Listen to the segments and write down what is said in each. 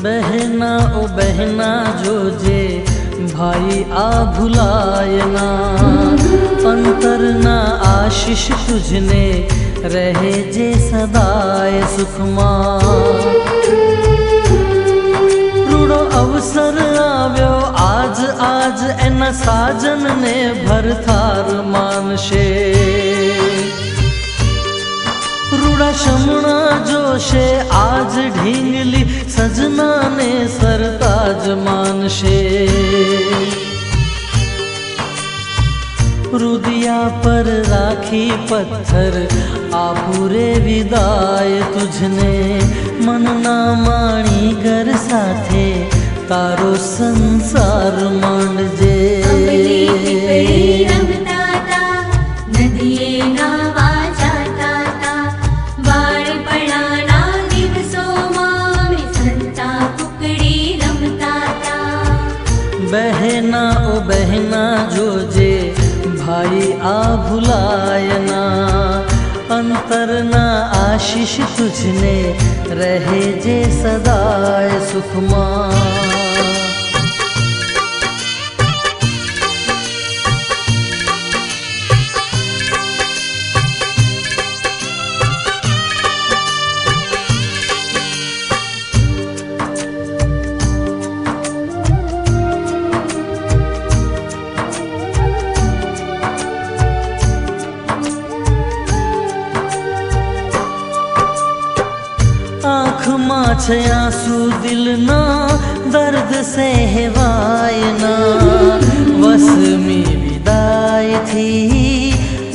बहना ओ बहना जो जे भाई आ भुलायना, अंतर ना आशीष तुझने रहे जे सदाय सुखमा। रूड़ो अवसर आव्यो आज आज एना साजन ने भरथार मानशे। रूड़ा शमणा जोशे आज ढींगली सजना ने सरताज मानशे। रुदिया पर राखी पत्थर आपूरे विदाय तुझने, मन ना माणी घर साथे तारो संसार मांडजे। बहना ओ बहना जो जे भाई आ भुलायना, अंतर ना आशीष तुझने रहे जे सदाय सुखमा। आँख मां छे आंसू दिल ना दर्द से हेवायना, वस में विदाई थी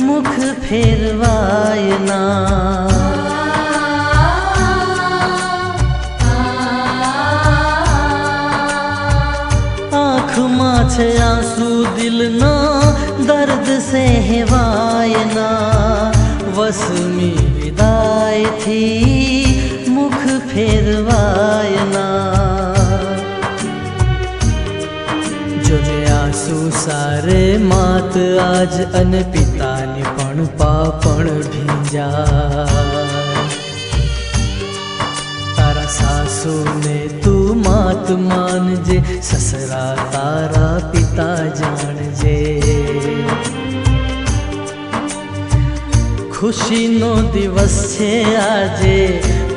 मुख फेरवायना। आँख मां छे आंसू दिल ना दर्द से हेवायना, वस में विदाई थी मुख फेरवायना। जोजे आंसू सारे मात आज अन पितानी पण पापण भींजा। तारा सासू ने तू मात मानजे, ससरा तारा पिता जाणजे। खुशी नो दिवस छे आजे,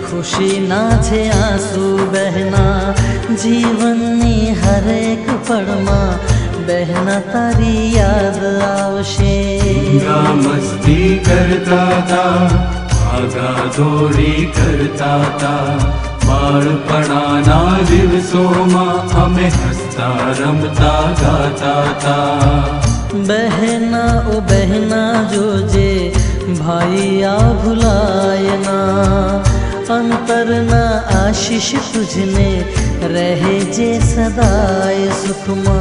खुशी ना छे आंसू बहना, जीवननी हरेक पड़मा बहना तारी याद आवशे। मस्ती करता था, भागा दौड़ी करता था, बाळपणाना दिवसोमां अमे हसता रमता गाता था। बहना ओ बहना जो जे भाई आ भुलायना, अंतर ना आशीष तुझने रहे जे सदाय सुखमा।